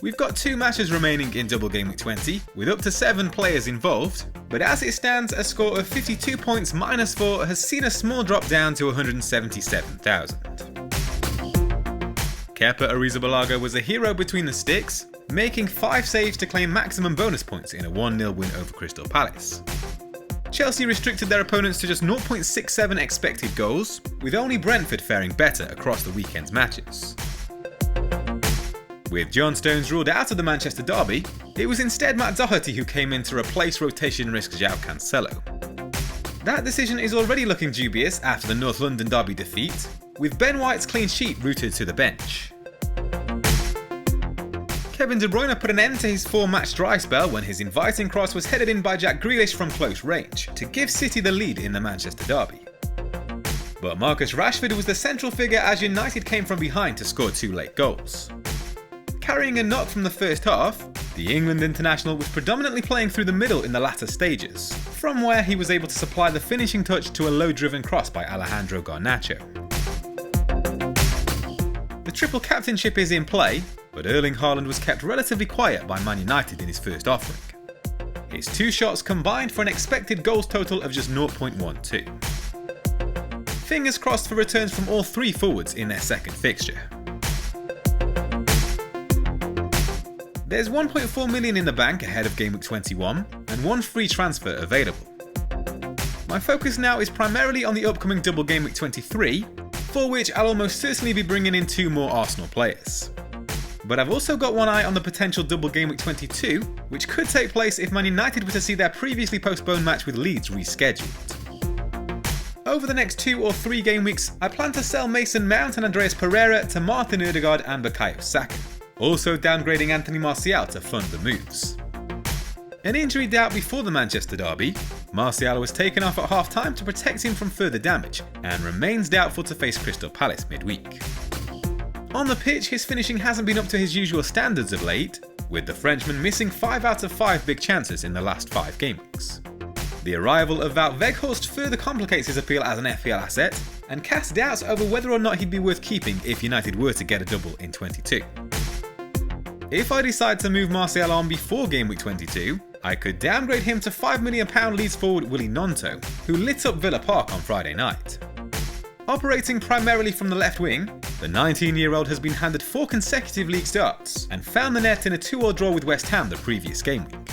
We've got 2 matches remaining in Double Game Week 20, with up to 7 players involved, but as it stands, a score of 52 points minus 4 has seen a small drop down to 177,000. Kepa Arrizabalaga was a hero between the sticks, making 5 saves to claim maximum bonus points in a 1-0 win over Crystal Palace. Chelsea restricted their opponents to just 0.67 expected goals, with only Brentford faring better across the weekend's matches. With John Stones ruled out of the Manchester derby, it was instead Matt Doherty who came in to replace rotation risk João Cancelo. That decision is already looking dubious after the North London derby defeat, with Ben White's clean sheet routed to the bench. Kevin De Bruyne put an end to his 4-match dry spell when his inviting cross was headed in by Jack Grealish from close range to give City the lead in the Manchester derby. But Marcus Rashford was the central figure as United came from behind to score 2 late goals. Carrying a knock from the first half, the England international was predominantly playing through the middle in the latter stages, from where he was able to supply the finishing touch to a low-driven cross by Alejandro Garnacho. The triple captainship is in play, but Erling Haaland was kept relatively quiet by Man United in his first offering. His 2 shots combined for an expected goals total of just 0.12. Fingers crossed for returns from all 3 forwards in their second fixture. There's 1.4 million in the bank ahead of Game Week 21 and 1 free transfer available. My focus now is primarily on the upcoming Double Game Week 23, for which I'll almost certainly be bringing in 2 more Arsenal players. But I've also got one eye on the potential Double Game Week 22, which could take place if Man United were to see their previously postponed match with Leeds rescheduled. Over the next 2 or 3 game weeks, I plan to sell Mason Mount and Andreas Pereira to Martin Odegaard and Bukayo Saka, also downgrading Anthony Martial to fund the moves. An injury doubt before the Manchester derby, Martial was taken off at half-time to protect him from further damage and remains doubtful to face Crystal Palace midweek. On the pitch, his finishing hasn't been up to his usual standards of late, with the Frenchman missing 5 out of 5 big chances in the last 5 game weeks. The arrival of Wout Weghorst further complicates his appeal as an FPL asset and casts doubts over whether or not he'd be worth keeping if United were to get a double in 22. If I decide to move Martial on before Game Week 22, I could downgrade him to £5 million Leeds forward Willy Gnonto, who lit up Villa Park on Friday night. Operating primarily from the left wing, the 19-year-old has been handed 4 consecutive league starts and found the net in a 2-2 draw with West Ham the previous game week.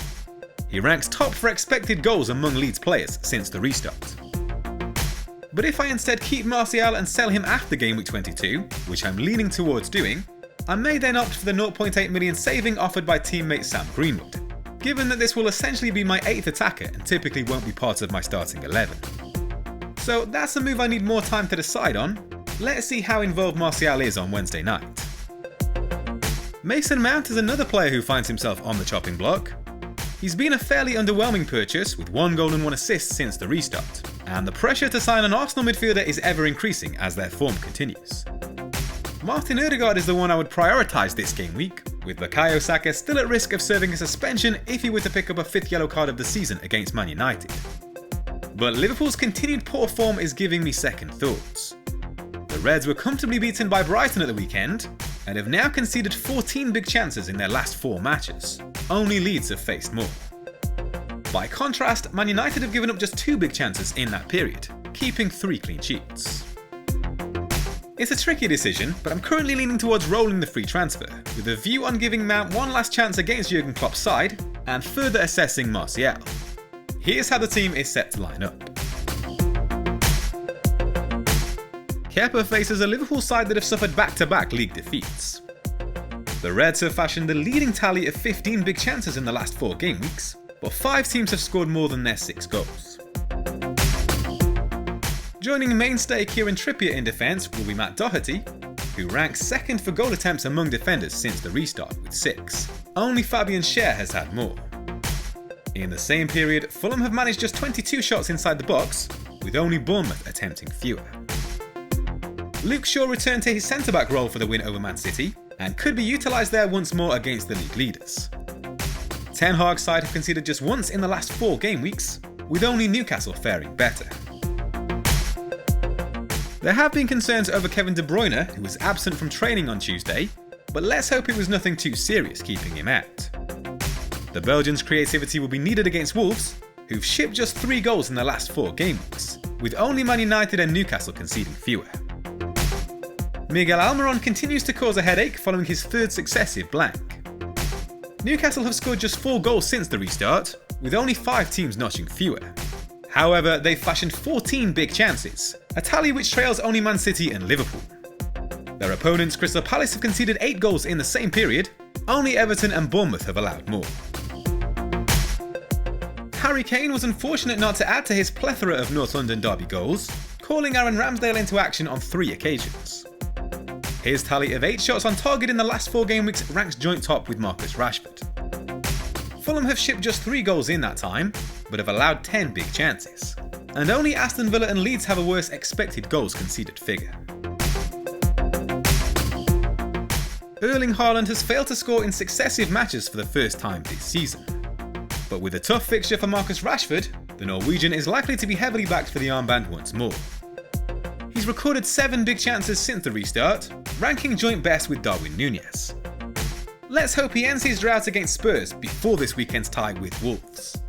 He ranks top for expected goals among Leeds players since the restart. But if I instead keep Martial and sell him after Game Week 22, which I'm leaning towards doing, I may then opt for the 0.8 million saving offered by teammate Sam Greenwood, given that this will essentially be my 8th attacker and typically won't be part of my starting 11. So that's a move I need more time to decide on. Let's see how involved Martial is on Wednesday night. Mason Mount is another player who finds himself on the chopping block. He's been a fairly underwhelming purchase with 1 goal and 1 assist since the restart, and the pressure to sign an Arsenal midfielder is ever increasing as their form continues. Martin Odegaard is the one I would prioritise this game week, with Bukayo Saka still at risk of serving a suspension if he were to pick up a 5th yellow card of the season against Man United. But Liverpool's continued poor form is giving me second thoughts. The Reds were comfortably beaten by Brighton at the weekend, and have now conceded 14 big chances in their last 4 matches. Only Leeds have faced more. By contrast, Man United have given up just 2 big chances in that period, keeping 3 clean sheets. It's a tricky decision, but I'm currently leaning towards rolling the free transfer, with a view on giving Mount one last chance against Jurgen Klopp's side, and further assessing Martial. Here's how the team is set to line up. Kepa faces a Liverpool side that have suffered back-to-back league defeats. The Reds have fashioned the leading tally of 15 big chances in the last 4 game weeks, but 5 teams have scored more than their 6 goals. Joining mainstay Kieran Trippier in defence will be Matt Doherty, who ranks 2nd for goal attempts among defenders since the restart with 6. Only Fabian Schär has had more. In the same period, Fulham have managed just 22 shots inside the box, with only Bournemouth attempting fewer. Luke Shaw returned to his centre-back role for the win over Man City, and could be utilised there once more against the league leaders. Ten Hag's side have conceded just once in the last 4 game weeks, with only Newcastle faring better. There have been concerns over Kevin De Bruyne, who was absent from training on Tuesday, but let's hope it was nothing too serious keeping him out. The Belgians' creativity will be needed against Wolves, who've shipped just 3 goals in the last 4 game weeks, with only Man United and Newcastle conceding fewer. Miguel Almiron continues to cause a headache following his 3rd successive blank. Newcastle have scored just 4 goals since the restart, with only 5 teams notching fewer. However, they've fashioned 14 big chances, a tally which trails only Man City and Liverpool. Their opponents, Crystal Palace, have conceded 8 goals in the same period. Only Everton and Bournemouth have allowed more. Harry Kane was unfortunate not to add to his plethora of North London derby goals, calling Aaron Ramsdale into action on 3 occasions. His tally of 8 shots on target in the last 4 game weeks ranks joint top with Marcus Rashford. Fulham have shipped just 3 goals in that time, but have allowed 10 big chances. And only Aston Villa and Leeds have a worse expected goals conceded figure. Erling Haaland has failed to score in successive matches for the first time this season. But with a tough fixture for Marcus Rashford, the Norwegian is likely to be heavily backed for the armband once more. He's recorded 7 big chances since the restart, ranking joint best with Darwin Núñez. Let's hope he ends his drought against Spurs before this weekend's tie with Wolves.